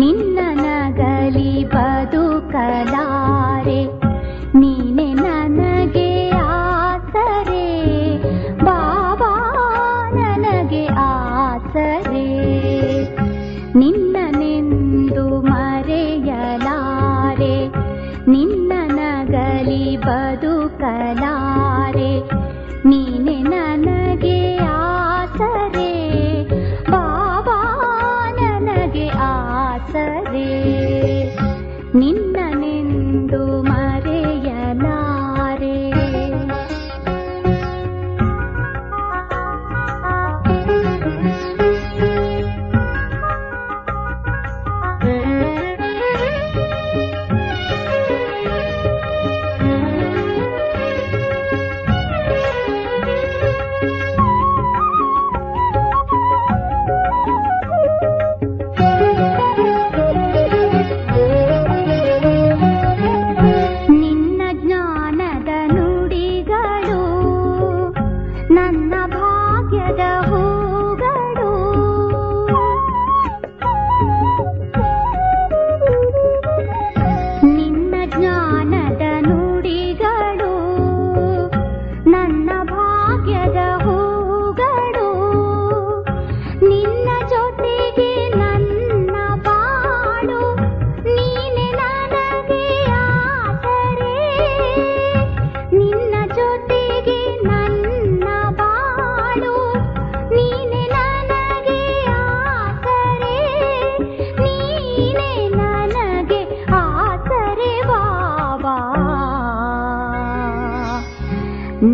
ನಿನ್ನ ನಗಲಿ ಬದುಕಲಾರೆ, ನೀನೆ ನನಗೆ ಆಸರೆ ಬಾಬಾ, ನನಗೆ ಆಸರೆ. ನಿನ್ನನೆಂದು ಮರೆಯಲಾರೆ, ನಿನ್ನ ನಗಲಿ ಬದುಕಲಾರೆ, ನೀನೆ ನನಗೆ ಆಸರೆ ಬಾಬಾ, ನನಗೆ ಆಸರೆ. ನಿನ್ನನೆಂದು ಮರೆಯಲಾರೆ.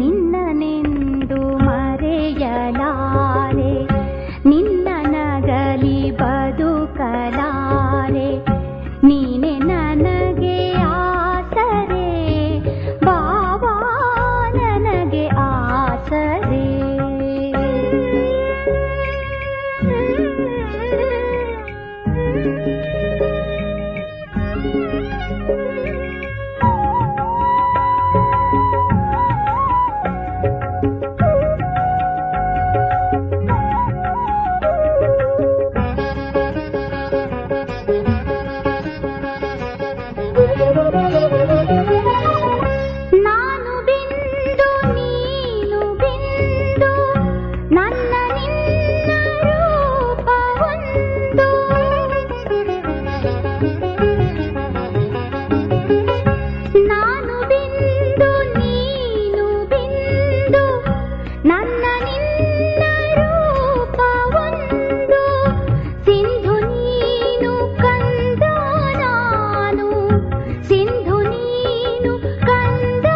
ನಿನ್ನನೆಂದು ಮರೆಯಲಾರೆ, ನಿನ್ನ ನಗಲಿ ಬದುಕಲಾರೆ, ನೀನೆ ನನಗೆ ಆಸರೆ ಬಾಬಾ, ನನಗೆ ಆಸರೆ. ನಾನು ಬಿಂದು ನೀನು ಬಿಂದು, ನನ್ನ ನಿನ್ನ ರೂಪ ಒಂದು. ನಾನು ಬಿಂದು ನೀನು ಬಿಂದು, ನನ್ನ ನಿನ್ನ ರೂಪ ಒಂದು. ಸಿಂಧು ನೀನು ಕಂದ ನಾನು, ಸಿಂಧು ನೀನು ಕಂದ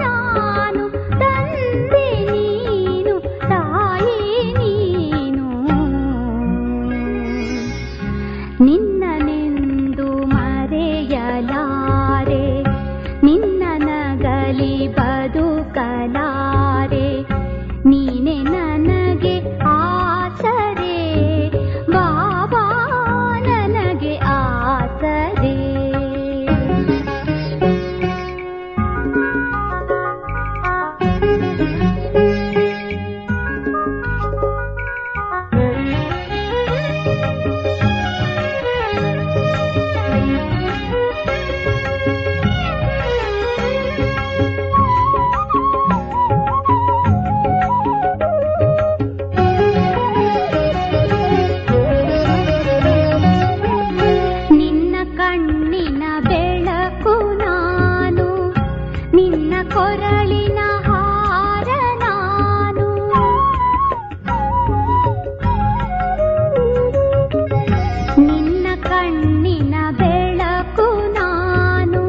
ನಾನು, ತಂದೆ ನೀನು ತಾಯಿ ನೀನು. ನಿನ್ನನೆಂದು ಮರೆಯಲಾರೆ, ನಿನ್ನ ನಗಲಿ ಬದುಕಲಾರೆ, ನೀನೆ ನನಗೆ ಆಸರೆ ಬಾಬಾ, ನನಗೆ ಆಸರೆ. ನಿನ್ನ ಕಣ್ಣಿನ ಬೆಳಕು ನಾನು, ನಿನ್ನ ಕೊರಳಿನ ಹಾರ ನಾನು. ನಿನ್ನ ಕಣ್ಣಿನ ಬೆಳಕು ನಾನು,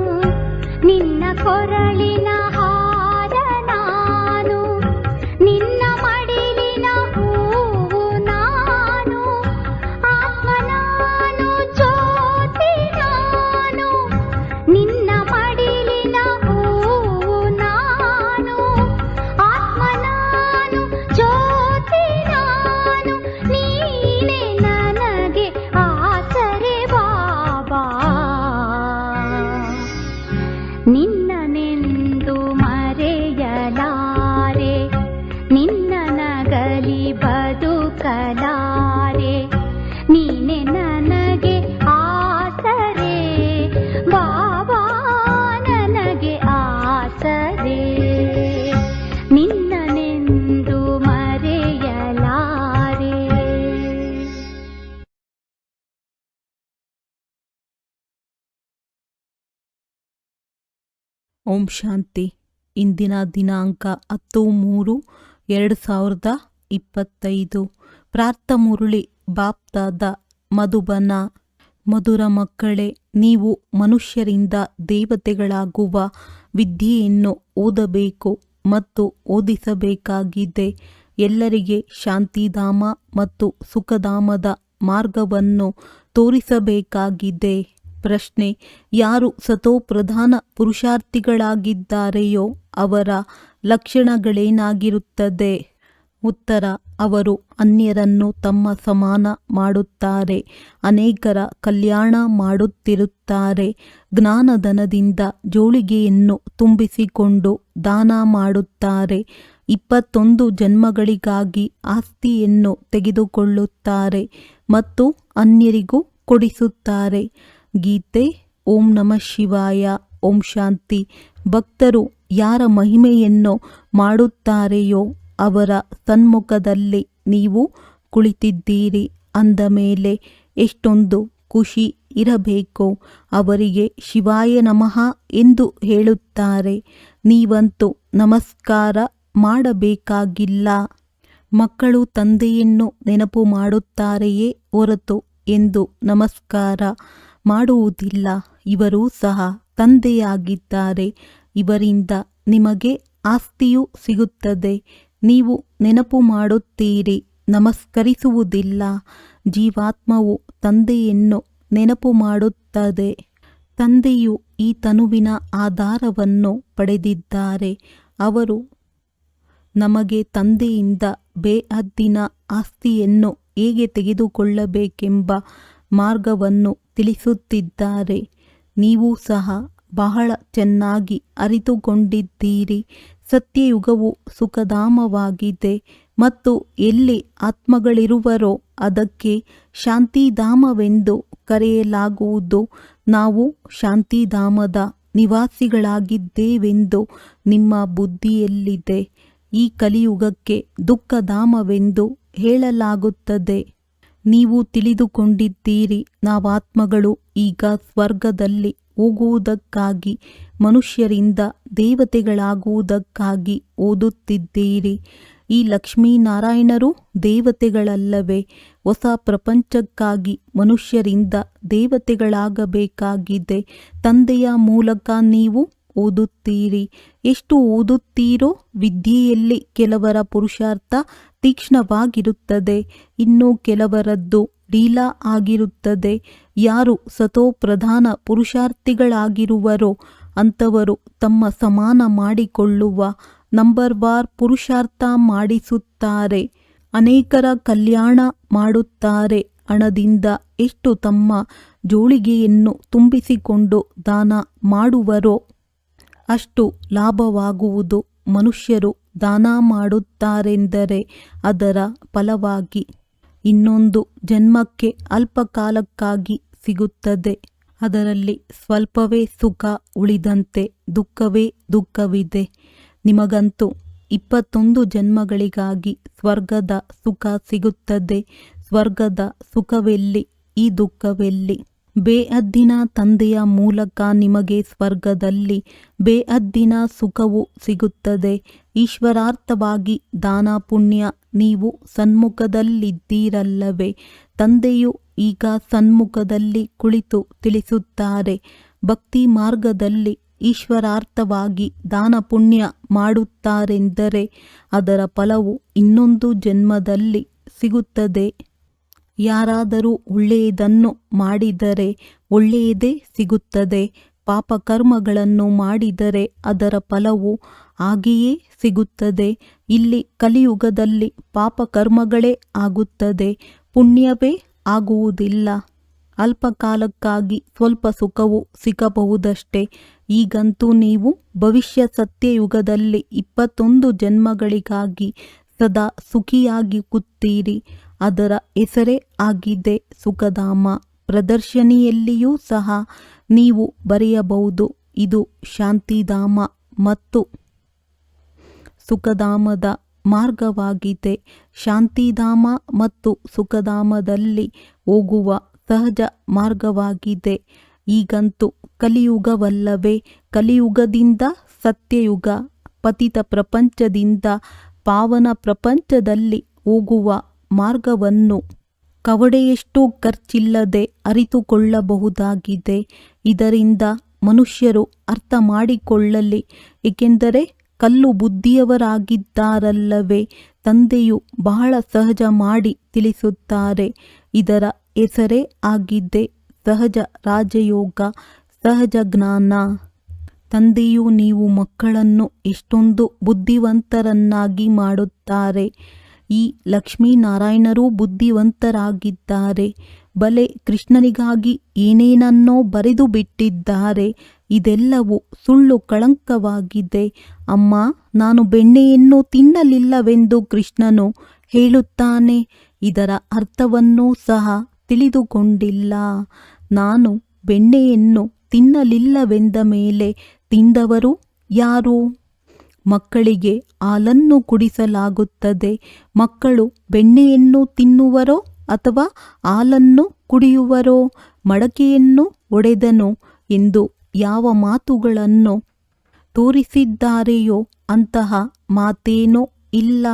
ನಿನ್ನ ಕೊರಳಿನ ಹಾರ ನಾನು. ನಿನ್ನ ಮಡಿಲಿನ ಹೂವು ನಾನು, ಆತ್ಮ ನಾನು, ಜ್ಯೋತಿ ನಾನು. ನಿನ್ನ ಮಡಿಲಿನ ಹೂವು ನಾನು, ಆತ್ಮ ನಾನು, ಜ್ಯೋತಿ ನಾನು. ನೀನೆ ನನಗೆ ಆಸರೆ ಬಾಬಾ, ನಿನ್ನನೆಂದು ಮರೆಯಲಾರೆ, ನಿನ್ನ ನಗಲಿ ಬದುಕಲಾರೆ, ನೀನೆ ನನಗೆ ಓಂ ಶಾಂತಿ. ಇಂದಿನ ದಿನಾಂಕ 10-3-2025. ಪ್ರಾರ್ಥಮುರಳಿ ಬಾಪ್ದಾದ ಮಧುಬನ. ಮಧುರ ಮಕ್ಕಳೇ, ನೀವು ಮನುಷ್ಯರಿಂದ ದೇವತೆಗಳಾಗುವ ವಿದ್ಯೆಯನ್ನು ಓದಬೇಕು ಮತ್ತು ಓದಿಸಬೇಕಾಗಿದೆ. ಎಲ್ಲರಿಗೆ ಶಾಂತಿಧಾಮ ಮತ್ತು ಸುಖಧಾಮದ ಮಾರ್ಗವನ್ನು ತೋರಿಸಬೇಕಾಗಿದೆ. ಪ್ರಶ್ನೆ: ಯಾರು ಸತೋಪ್ರಧಾನ ಪುರುಷಾರ್ಥಿಗಳಾಗಿದ್ದಾರೆಯೋ ಅವರ ಲಕ್ಷಣಗಳೇನಾಗಿರುತ್ತದೆ? ಉತ್ತರ: ಅವರು ಅನ್ಯರನ್ನು ತಮ್ಮ ಸಮಾನ ಮಾಡುತ್ತಾರೆ, ಅನೇಕರ ಕಲ್ಯಾಣ ಮಾಡುತ್ತಿರುತ್ತಾರೆ, ಜ್ಞಾನಧನದಿಂದ ಜೋಳಿಗೆಯನ್ನು ತುಂಬಿಸಿಕೊಂಡು ದಾನ ಮಾಡುತ್ತಾರೆ, 21 ಜನ್ಮಗಳಿಗಾಗಿ ಆಸ್ತಿಯನ್ನು ತೆಗೆದುಕೊಳ್ಳುತ್ತಾರೆ ಮತ್ತು ಅನ್ಯರಿಗೂ ಕೊಡಿಸುತ್ತಾರೆ. ಗೀತೆ. ಓಂ ನಮಃ ಶಿವಾಯ. ಓಂ ಶಾಂತಿ. ಭಕ್ತರು ಯಾರ ಮಹಿಮೆಯನ್ನು ಮಾಡುತ್ತಾರೆಯೋ ಅವರ ಸನ್ಮುಖದಲ್ಲಿ ನೀವು ಕುಳಿತಿದ್ದೀರಿ ಅಂದ ಮೇಲೆ ಎಷ್ಟೊಂದು ಖುಷಿ ಇರಬೇಕು. ಅವರಿಗೆ ಶಿವಾಯ ನಮಃ ಎಂದು ಹೇಳುತ್ತಾರೆ. ನೀವಂತೂ ನಮಸ್ಕಾರ ಮಾಡಬೇಕಾಗಿಲ್ಲ. ಮಕ್ಕಳು ತಂದೆಯನ್ನು ನೆನಪು ಮಾಡುತ್ತಾರೆಯೇ ಹೊರತು ಎಂದು ನಮಸ್ಕಾರ ಮಾಡುವುದಿಲ್ಲ. ಇವರೂ ಸಹ ತಂದೆಯಾಗಿದ್ದಾರೆ. ಇವರಿಂದ ನಿಮಗೆ ಆಸ್ತಿಯೂ ಸಿಗುತ್ತದೆ. ನೀವು ನೆನಪು ಮಾಡುತ್ತೀರಿ, ನಮಸ್ಕರಿಸುವುದಿಲ್ಲ. ಜೀವಾತ್ಮವು ತಂದೆಯನ್ನು ನೆನಪು ಮಾಡುತ್ತದೆ. ತಂದೆಯು ಈ ತನುವಿನ ಆಧಾರವನ್ನು ಪಡೆದಿದ್ದಾರೆ. ಅವರು ನಮಗೆ ತಂದೆಯಿಂದ ಬೇಹದ್ದಿನ ಆಸ್ತಿಯನ್ನು ಹೇಗೆ ತೆಗೆದುಕೊಳ್ಳಬೇಕೆಂಬ ಮಾರ್ಗವನ್ನು ತಿಳಿಸುತ್ತಿದ್ದಾರೆ. ನೀವು ಸಹ ಬಹಳ ಚೆನ್ನಾಗಿ ಅರಿತುಕೊಂಡಿದ್ದೀರಿ. ಸತ್ಯಯುಗವು ಸುಖಧಾಮವಾಗಿದೆ ಮತ್ತು ಎಲ್ಲಿ ಆತ್ಮಗಳಿರುವರೋ ಅದಕ್ಕೆ ಶಾಂತಿಧಾಮವೆಂದು ಕರೆಯಲಾಗುವುದು. ನಾವು ಶಾಂತಿಧಾಮದ ನಿವಾಸಿಗಳಾಗಿದ್ದೇವೆಂದು ನಿಮ್ಮ ಬುದ್ಧಿಯಲ್ಲಿದೆ. ಈ ಕಲಿಯುಗಕ್ಕೆ ದುಃಖಧಾಮವೆಂದು ಹೇಳಲಾಗುತ್ತದೆ. ನೀವು ತಿಳಿದುಕೊಂಡಿದ್ದೀರಿ, ನಾವಾತ್ಮಗಳು ಈಗ ಸ್ವರ್ಗದಲ್ಲಿ ಹೋಗುವುದಕ್ಕಾಗಿ ಮನುಷ್ಯರಿಂದ ದೇವತೆಗಳಾಗುವುದಕ್ಕಾಗಿ ಓದುತ್ತಿದ್ದೀರಿ. ಈ ಲಕ್ಷ್ಮೀನಾರಾಯಣರು ದೇವತೆಗಳಲ್ಲವೇ? ಹೊಸ ಪ್ರಪಂಚಕ್ಕಾಗಿ ಮನುಷ್ಯರಿಂದ ದೇವತೆಗಳಾಗಬೇಕಾಗಿದೆ. ತಂದೆಯ ಮೂಲಕ ನೀವು ಓದುತ್ತೀರಿ. ಎಷ್ಟು ಓದುತ್ತೀರೋ ವಿದ್ಯೆಯಲ್ಲಿ ಕೆಲವರ ಪುರುಷಾರ್ಥ ತೀಕ್ಷ್ಣವಾಗಿರುತ್ತದೆ, ಇನ್ನು ಕೆಲವರದ್ದು ಡೀಲಾ ಆಗಿರುತ್ತದೆ. ಯಾರು ಸತೋಪ್ರಧಾನ ಪುರುಷಾರ್ಥಿಗಳಾಗಿರುವರೋ ಅಂಥವರು ತಮ್ಮ ಸಮಾನ ಮಾಡಿಕೊಳ್ಳುವ ನಂಬರ್ವಾರ್ ಪುರುಷಾರ್ಥ ಮಾಡಿಸುತ್ತಾರೆ, ಅನೇಕರ ಕಲ್ಯಾಣ ಮಾಡುತ್ತಾರೆ. ಹಣದಿಂದ ಎಷ್ಟು ತಮ್ಮ ಜೋಳಿಗೆಯನ್ನು ತುಂಬಿಸಿಕೊಂಡು ದಾನ ಮಾಡುವರೋ ಅಷ್ಟು ಲಾಭವಾಗುವುದು. ಮನುಷ್ಯರು ದಾನ ಮಾಡುತ್ತಾರೆಂದರೆ ಅದರ ಫಲವಾಗಿ ಇನ್ನೊಂದು ಜನ್ಮಕ್ಕೆ ಅಲ್ಪಕಾಲಕ್ಕಾಗಿ ಸಿಗುತ್ತದೆ. ಅದರಲ್ಲಿ ಸ್ವಲ್ಪವೇ ಸುಖ ಉಳಿದಂತೆ ದುಃಖವೇ ದುಃಖವಿದೆ. ನಿಮಗಂತೂ 21 ಜನ್ಮಗಳಿಗಾಗಿ ಸ್ವರ್ಗದ ಸುಖ ಸಿಗುತ್ತದೆ. ಸ್ವರ್ಗದ ಸುಖವೆಲ್ಲಿ? ಈ ದುಃಖವೆಲ್ಲಿ? ಬೇಹದ್ದಿನ ತಂದೆಯ ಮೂಲಕ ನಿಮಗೆ ಸ್ವರ್ಗದಲ್ಲಿ ಬೇಹದ್ದಿನ ಸುಖವು ಸಿಗುತ್ತದೆ. ಈಶ್ವರಾರ್ಥವಾಗಿ ದಾನ ಪುಣ್ಯ ನೀವು ಸನ್ಮುಖದಲ್ಲಿದ್ದೀರಲ್ಲವೇ? ತಂದೆಯು ಈಗ ಸನ್ಮುಖದಲ್ಲಿ ಕುಳಿತು ತಿಳಿಸುತ್ತಾರೆ. ಭಕ್ತಿ ಮಾರ್ಗದಲ್ಲಿ ಈಶ್ವರಾರ್ಥವಾಗಿ ದಾನ ಪುಣ್ಯ ಮಾಡುತ್ತಾರೆಂದರೆ ಅದರ ಫಲವು ಇನ್ನೊಂದು ಜನ್ಮದಲ್ಲಿ ಸಿಗುತ್ತದೆ. ಯಾರಾದರೂ ಒಳ್ಳೆಯದನ್ನು ಮಾಡಿದರೆ ಒಳ್ಳೆಯದೇ ಸಿಗುತ್ತದೆ. ಪಾಪಕರ್ಮಗಳನ್ನು ಮಾಡಿದರೆ ಅದರ ಫಲವು ಹಾಗೆಯೇ ಸಿಗುತ್ತದೆ. ಇಲ್ಲಿ ಕಲಿಯುಗದಲ್ಲಿ ಪಾಪಕರ್ಮಗಳೇ ಆಗುತ್ತದೆ, ಪುಣ್ಯವೇ ಆಗುವುದಿಲ್ಲ. ಅಲ್ಪಕಾಲಕ್ಕಾಗಿ ಸ್ವಲ್ಪ ಸುಖವು ಸಿಗಬಹುದಷ್ಟೇ. ಈಗಂತೂ ನೀವು ಭವಿಷ್ಯ ಸತ್ಯಯುಗದಲ್ಲಿ 21 ಜನ್ಮಗಳಿಗಾಗಿ ಸದಾ ಸುಖಿಯಾಗಿ ಕೂತ್ತೀರಿ. ಅದರ ಹೆಸರೇ ಆಗಿದೆ ಸುಖಧಾಮ. ಪ್ರದರ್ಶನಿಯಲ್ಲಿಯೂ ಸಹ ನೀವು ಬರೆಯಬಹುದು, ಇದು ಶಾಂತಿಧಾಮ ಮತ್ತು ಸುಖಧಾಮದ ಮಾರ್ಗವಾಗಿದೆ. ಶಾಂತಿಧಾಮ ಮತ್ತು ಸುಖಧಾಮದಲ್ಲಿ ಹೋಗುವ ಸಹಜ ಮಾರ್ಗವಾಗಿದೆ. ಈಗಂತೂ ಕಲಿಯುಗವಲ್ಲವೇ? ಕಲಿಯುಗದಿಂದ ಸತ್ಯಯುಗ, ಪತಿತ ಪ್ರಪಂಚದಿಂದ ಪಾವನ ಪ್ರಪಂಚದಲ್ಲಿ ಹೋಗುವ ಮಾರ್ಗವನ್ನು ಕವಡೆಯಷ್ಟು ಖರ್ಚಿಲ್ಲದೆ ಅರಿತುಕೊಳ್ಳಬಹುದಾಗಿದೆ. ಇದರಿಂದ ಮನುಷ್ಯರು ಅರ್ಥ ಮಾಡಿಕೊಳ್ಳಲಿ, ಏಕೆಂದರೆ ಕಲ್ಲು ಬುದ್ಧಿಯವರಾಗಿದ್ದಾರಲ್ಲವೇ. ತಂದೆಯು ಬಹಳ ಸಹಜ ಮಾಡಿ ತಿಳಿಸುತ್ತಾರೆ. ಇದರ ಹೆಸರೇ ಆಗಿದೆ ಸಹಜ ರಾಜಯೋಗ, ಸಹಜ ಜ್ಞಾನ. ತಂದೆಯು ನೀವು ಮಕ್ಕಳನ್ನು ಎಷ್ಟೊಂದು ಬುದ್ಧಿವಂತರನ್ನಾಗಿ ಮಾಡುತ್ತಾರೆ. ಈ ಲಕ್ಷ್ಮೀನಾರಾಯಣರೂ ಬುದ್ಧಿವಂತರಾಗಿದ್ದಾರೆ. ಬಲೆ ಕೃಷ್ಣನಿಗಾಗಿ ಏನೇನನ್ನೋ ಬರೆದು ಬಿಟ್ಟಿದ್ದಾರೆ. ಇದೆಲ್ಲವೂ ಸುಳ್ಳು ಕಳಂಕವಾಗಿದೆ. ಅಮ್ಮ, ನಾನು ಬೆಣ್ಣೆಯನ್ನು ತಿನ್ನಲಿಲ್ಲವೆಂದು ಕೃಷ್ಣನು ಹೇಳುತ್ತಾನೆ. ಇದರ ಅರ್ಥವನ್ನೂ ಸಹ ತಿಳಿದುಕೊಂಡಿಲ್ಲ. ನಾನು ಬೆಣ್ಣೆಯನ್ನು ತಿನ್ನಲಿಲ್ಲವೆಂದ ಮೇಲೆ ತಿಂದವರು ಯಾರು? ಮಕ್ಕಳಿಗೆ ಹಾಲನ್ನು ಕುಡಿಸಲಾಗುತ್ತದೆ. ಮಕ್ಕಳು ಬೆಣ್ಣೆಯನ್ನು ತಿನ್ನುವರೋ ಅಥವಾ ಹಾಲನ್ನು ಕುಡಿಯುವರೋ? ಮಡಕೆಯನ್ನು ಒಡೆದನು ಎಂದು ಯಾವ ಮಾತುಗಳನ್ನು ತೋರಿಸಿದ್ದಾರೆಯೋ ಅಂತಹ ಮಾತೇನೂ ಇಲ್ಲ.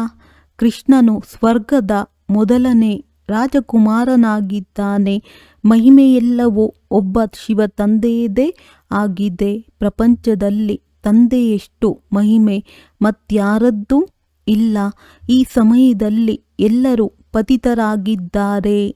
ಕೃಷ್ಣನು ಸ್ವರ್ಗದ ಮೊದಲನೇ ರಾಜಕುಮಾರನಾಗಿದ್ದಾನೆ. ಮಹಿಮೆಯೆಲ್ಲವೂ ಒಬ್ಬ ಶಿವ ತಂದೆಯದೇ ಆಗಿದೆ. ಪ್ರಪಂಚದಲ್ಲಿ ತಂದೆಯಷ್ಟು ಮಹಿಮೆ ಮತ್ಯಾರದ್ದೂ ಇಲ್ಲ. ಈ ಸಮಯದಲ್ಲಿ ಎಲ್ಲರೂ ಪತಿತರಾಗಿದ್ದಾರೆ.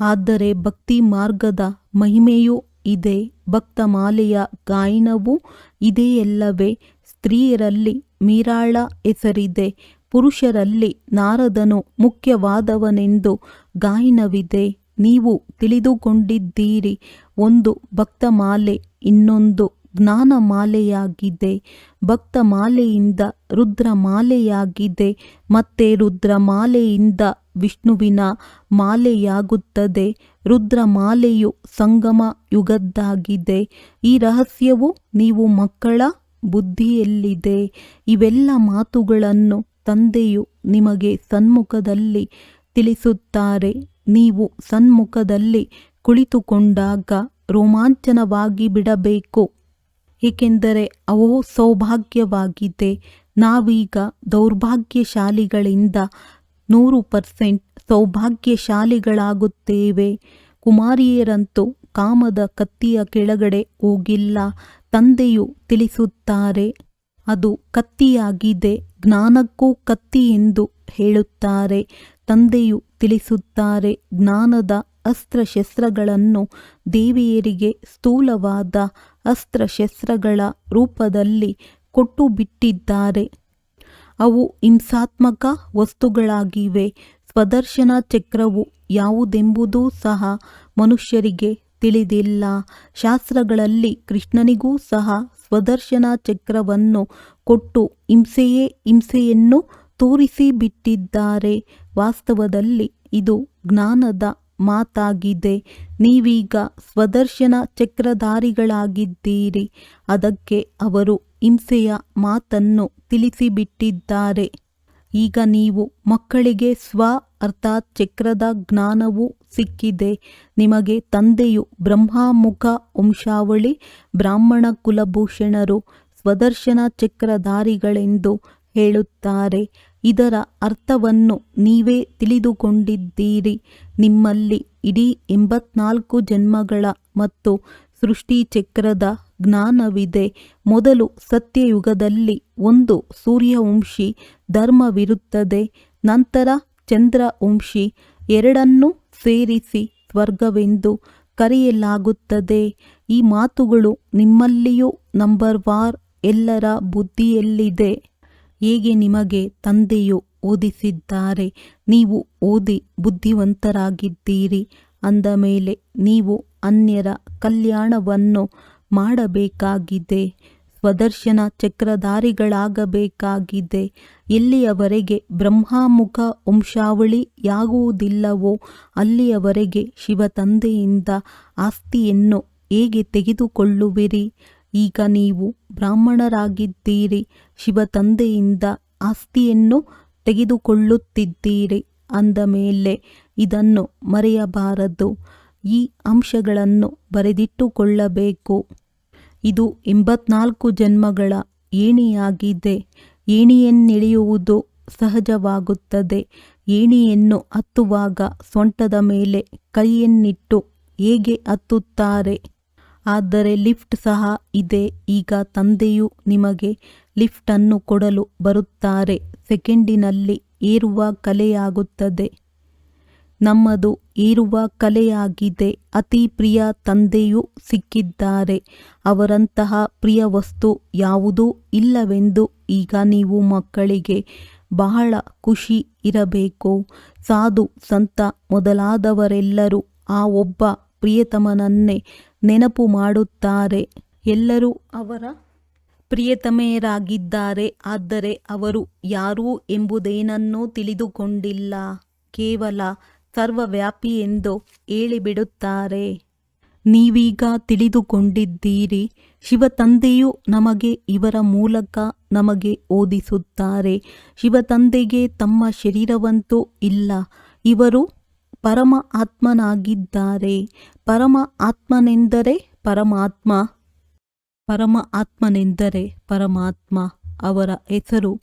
ಆದರೆ ಭಕ್ತಿ ಮಾರ್ಗದ ಮಹಿಮೆಯೂ ಇದೆ. ಭಕ್ತಮಾಲೆಯ ಗಾಯನವೂ ಇದೆಯಲ್ಲವೇ? ಸ್ತ್ರೀಯರಲ್ಲಿ ಮೀರಾಳ ಹೆಸರಿದೆ, ಪುರುಷರಲ್ಲಿ ನಾರದನು ಮುಖ್ಯವಾದವನೆಂದು ಗಾಯನವಿದೆ. ನೀವು ತಿಳಿದುಕೊಂಡಿದ್ದೀರಿ. ಒಂದು ಭಕ್ತಮಾಲೆ, ಇನ್ನೊಂದು ಜ್ಞಾನಮಾಲೆಯಾಗಿದೆ. ಭಕ್ತಮಾಲೆಯಿಂದ ರುದ್ರಮಾಲೆಯಾಗಿದೆ, ಮತ್ತೆ ರುದ್ರಮಾಲೆಯಿಂದ ವಿಷ್ಣುವಿನ ಮಾಲೆಯಾಗುತ್ತದೆ. ರುದ್ರಮಾಲೆಯು ಸಂಗಮ ಯುಗದ್ದಾಗಿದೆ. ಈ ರಹಸ್ಯವು ನೀವು ಮಕ್ಕಳ ಬುದ್ಧಿಯಲ್ಲಿದೆ. ಇವೆಲ್ಲ ಮಾತುಗಳನ್ನು ತಂದೆಯು ನಿಮಗೆ ಸನ್ಮುಖದಲ್ಲಿ ತಿಳಿಸುತ್ತಾರೆ. ನೀವು ಸನ್ಮುಖದಲ್ಲಿ ಕುಳಿತುಕೊಂಡಾಗ ರೋಮಾಂಚನವಾಗಿ ಬಿಡಬೇಕು, ಏಕೆಂದರೆ ಅವು ಸೌಭಾಗ್ಯವಾಗಿದೆ. ನಾವೀಗ ದೌರ್ಭಾಗ್ಯಶಾಲಿಗಳಿಂದ 100% ಸೌಭಾಗ್ಯಶಾಲಿಗಳಾಗುತ್ತೇವೆ. ಕುಮಾರಿಯರಂತೂ ಕಾಮದ ಕತ್ತಿಯ ಕೆಳಗಡೆ ಹೋಗಿಲ್ಲ. ತಂದೆಯು ತಿಳಿಸುತ್ತಾರೆ, ಅದು ಕತ್ತಿಯಾಗಿದೆ. ಜ್ಞಾನಕ್ಕೂ ಕತ್ತಿ ಎಂದು ಹೇಳುತ್ತಾರೆ. ತಂದೆಯು ತಿಳಿಸುತ್ತಾರೆ, ಜ್ಞಾನದ ಅಸ್ತ್ರಶಸ್ತ್ರಗಳನ್ನು ದೇವಿಯರಿಗೆ ಸ್ಥೂಲವಾದ ಅಸ್ತ್ರಶಸ್ತ್ರಗಳ ರೂಪದಲ್ಲಿ ಕೊಟ್ಟು ಬಿಟ್ಟಿದ್ದಾರೆ. ಅವು ಹಿಂಸಾತ್ಮಕ ವಸ್ತುಗಳಾಗಿವೆ. ಸ್ವದರ್ಶನ ಚಕ್ರವು ಯಾವುದೆಂಬುದೂ ಸಹ ಮನುಷ್ಯರಿಗೆ ತಿಳಿದಿಲ್ಲ. ಶಾಸ್ತ್ರಗಳಲ್ಲಿ ಕೃಷ್ಣನಿಗೂ ಸಹ ಸ್ವದರ್ಶನ ಚಕ್ರವನ್ನು ಕೊಟ್ಟು ಹಿಂಸೆಯನ್ನು ತೋರಿಸಿಬಿಟ್ಟಿದ್ದಾರೆ. ವಾಸ್ತವದಲ್ಲಿ ಇದು ಜ್ಞಾನದ ಮಾತಾಗಿದೆ. ನೀವೀಗ ಸ್ವದರ್ಶನ ಚಕ್ರಧಾರಿಗಳಾಗಿದ್ದೀರಿ. ಅದಕ್ಕೆ ಅವರು ಹಿಂಸೆಯ ಮಾತನ್ನು ತಿಳಿಸಿಬಿಟ್ಟಿದ್ದಾರೆ. ಈಗ ನೀವು ಮಕ್ಕಳಿಗೆ ಸ್ವ ಅರ್ಥಾತ್ ಚಕ್ರದ ಜ್ಞಾನವೂ ಸಿಕ್ಕಿದೆ. ನಿಮಗೆ ತಂದೆಯು ಬ್ರಹ್ಮಮುಖ ವಂಶಾವಳಿ ಬ್ರಾಹ್ಮಣ ಕುಲಭೂಷಣರು ಸ್ವದರ್ಶನ ಚಕ್ರಧಾರಿಗಳೆಂದು ಹೇಳುತ್ತಾರೆ. ಇದರ ಅರ್ಥವನ್ನು ನೀವೇ ತಿಳಿದುಕೊಂಡಿದ್ದೀರಿ. ನಿಮ್ಮಲ್ಲಿ ಇಡೀ 84 ಜನ್ಮಗಳ ಮತ್ತು ಸೃಷ್ಟಿ ಚಕ್ರದ ಜ್ಞಾನವಿದೆ. ಮೊದಲು ಸತ್ಯಯುಗದಲ್ಲಿ ಒಂದು ಸೂರ್ಯವಂಶಿ ಧರ್ಮವಿರುತ್ತದೆ, ನಂತರ ಚಂದ್ರವಂಶಿ. ಎರಡನ್ನೂ ಸೇರಿಸಿ ಸ್ವರ್ಗವೆಂದು ಕರೆಯಲಾಗುತ್ತದೆ. ಈ ಮಾತುಗಳು ನಿಮ್ಮಲ್ಲಿಯೂ ನಂಬರ್ವಾರ್ ಎಲ್ಲರ ಬುದ್ಧಿಯಲ್ಲಿದೆ. ಹೇಗೆ ನಿಮಗೆ ತಂದೆಯು ಓದಿಸಿದ್ದಾರೆ. ನೀವು ಓದಿ ಬುದ್ಧಿವಂತರಾಗಿದ್ದೀರಿ ಅಂದ ಮೇಲೆ ನೀವು ಅನ್ಯರ ಕಲ್ಯಾಣವನ್ನು ಮಾಡಬೇಕಾಗಿದೆ. ಸ್ವದರ್ಶನ ಚಕ್ರಧಾರಿಗಳಾಗಬೇಕಾಗಿದೆ. ಎಲ್ಲಿಯವರೆಗೆ ಬ್ರಹ್ಮಮುಖ ವಂಶಾವಳಿಯಾಗುವುದಿಲ್ಲವೋ ಅಲ್ಲಿಯವರೆಗೆ ಶಿವತಂದೆಯಿಂದ ಆಸ್ತಿಯನ್ನು ಹೇಗೆ ತೆಗೆದುಕೊಳ್ಳುವಿರಿ? ಈಗ ನೀವು ಬ್ರಾಹ್ಮಣರಾಗಿದ್ದೀರಿ. ಶಿವತಂದೆಯಿಂದ ಆಸ್ತಿಯನ್ನು ತೆಗೆದುಕೊಳ್ಳುತ್ತಿದ್ದೀರಿ ಅಂದ ಮೇಲೆ ಇದನ್ನು ಮರೆಯಬಾರದು. ಈ ಅಂಶಗಳನ್ನು ಬರೆದಿಟ್ಟುಕೊಳ್ಳಬೇಕು. ಇದು 84 ಜನ್ಮಗಳ ಏಣಿಯಾಗಿದೆ. ಏಣಿಯನ್ನಿಳಿಯುವುದು ಸಹಜವಾಗುತ್ತದೆ. ಏಣಿಯನ್ನು ಹತ್ತುವಾಗ ಸೊಂಟದ ಮೇಲೆ ಕೈಯನ್ನಿಟ್ಟು ಹೇಗೆ ಹತ್ತುತ್ತಾರೆ, ಆದರೆ ಲಿಫ್ಟ್ ಸಹ ಇದೆ. ಈಗ ತಂದೆಯು ನಿಮಗೆ ಲಿಫ್ಟನ್ನು ಕೊಡಲು ಬರುತ್ತಾರೆ. ಸೆಕೆಂಡಿನಲ್ಲಿ ಏರುವ ಕಲೆಯಾಗುತ್ತದೆ. ನಮ್ಮದು ಏರುವ ಕಲೆಯಾಗಿದೆ. ಅತಿ ಪ್ರಿಯ ತಂದೆಯೂ ಸಿಕ್ಕಿದ್ದಾರೆ. ಅವರಂತಹ ಪ್ರಿಯ ವಸ್ತು ಯಾವುದೂ ಇಲ್ಲವೆಂದು ಈಗ ನೀವು ಮಕ್ಕಳಿಗೆ ಬಹಳ ಖುಷಿ ಇರಬೇಕು. ಸಾಧು ಸಂತ ಮೊದಲಾದವರೆಲ್ಲರೂ ಆ ಒಬ್ಬ ಪ್ರಿಯತಮನನ್ನೇ ನೆನಪು ಮಾಡುತ್ತಾರೆ. ಎಲ್ಲರೂ ಅವರ ಪ್ರಿಯತಮೆಯರಾಗಿದ್ದಾರೆ. ಆದರೆ ಅವರು ಯಾರು ಎಂಬುದೇನನ್ನೂ ತಿಳಿದುಕೊಂಡಿಲ್ಲ. ಕೇವಲ ಸರ್ವವ್ಯಾಪಿ ಎಂದು ಹೇಳಿಬಿಡುತ್ತಾರೆ. ನೀವೀಗ ತಿಳಿದುಕೊಂಡಿದ್ದೀರಿ. ಶಿವತಂದೆಯು ನಮಗೆ ಇವರ ಮೂಲಕ ನಮಗೆ ಓದಿಸುತ್ತಾರೆ. ಶಿವತಂದೆಗೆ ತಮ್ಮ ಶರೀರವಂತೂ ಇಲ್ಲ. ಇವರು ಪರಮ ಆತ್ಮನಾಗಿದ್ದಾರೆ. ಪರಮ ಆತ್ಮನೆಂದರೆ ಪರಮಾತ್ಮ. ಪರಮ ಆತ್ಮನೆಂದರೆ ಪರಮಾತ್ಮ. ಅವರ ಹೆಸರು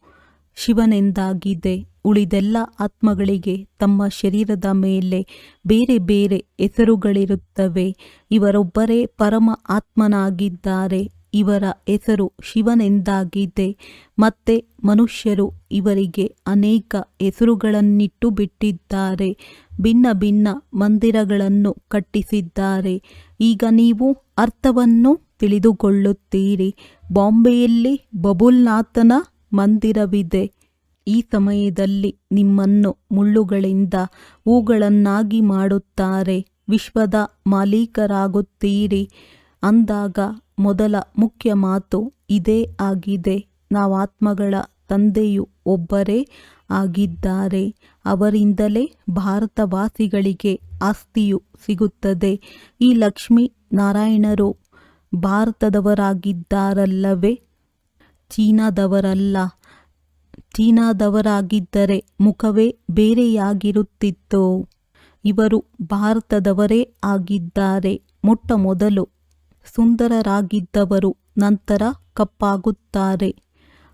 ಶಿವನೆಂದಾಗಿದೆ. ಉಳಿದೆಲ್ಲ ಆತ್ಮಗಳಿಗೆ ತಮ್ಮ ಶರೀರದ ಮೇಲೆ ಬೇರೆ ಬೇರೆ ಹೆಸರುಗಳಿರುತ್ತವೆ. ಇವರೊಬ್ಬರೇ ಪರಮ ಆತ್ಮನಾಗಿದ್ದಾರೆ. ಇವರ ಹೆಸರು ಶಿವನೆಂದಾಗಿದೆ. ಮತ್ತೆ ಮನುಷ್ಯರು ಇವರಿಗೆ ಅನೇಕ ಹೆಸರುಗಳನ್ನಿಟ್ಟು ಬಿಟ್ಟಿದ್ದಾರೆ. ಭಿನ್ನ ಭಿನ್ನ ಮಂದಿರಗಳನ್ನು ಕಟ್ಟಿಸಿದ್ದಾರೆ. ಈಗ ನೀವು ಅರ್ಥವನ್ನು ತಿಳಿದುಕೊಳ್ಳುತ್ತೀರಿ. ಬಾಂಬೆಯಲ್ಲಿ ಬಬುಲ್ನಾಥನ ಮಂದಿರವಿದೆ. ಈ ಸಮಯದಲ್ಲಿ ನಿಮ್ಮನ್ನು ಮುಳ್ಳುಗಳಿಂದ ಹೂಗಳನ್ನಾಗಿ ಮಾಡುತ್ತಾರೆ. ವಿಶ್ವದ ಮಾಲೀಕರಾಗುತ್ತೀರಿ ಅಂದಾಗ ಮೊದಲ ಮುಖ್ಯ ಮಾತು ಇದೇ ಆಗಿದೆ. ನಾವಾತ್ಮಗಳ ತಂದೆಯು ಒಬ್ಬರೇ ಆಗಿದ್ದಾರೆ. ಅವರಿಂದಲೇ ಭಾರತವಾಸಿಗಳಿಗೆ ಆಸ್ತಿಯು ಸಿಗುತ್ತದೆ. ಈ ಲಕ್ಷ್ಮೀ ನಾರಾಯಣರು ಭಾರತದವರಾಗಿದ್ದಾರಲ್ಲವೇ, ಚೀನಾದವರಲ್ಲ. ಚೀನಾದವರಾಗಿದ್ದರೆ ಮುಖವೇ ಬೇರೆಯಾಗಿರುತ್ತಿತ್ತು. ಇವರು ಭಾರತದವರೇ ಆಗಿದ್ದಾರೆ. ಮೊಟ್ಟ ಮೊದಲು ಸುಂದರರಾಗಿದ್ದವರು ನಂತರ ಕಪ್ಪಾಗುತ್ತಾರೆ.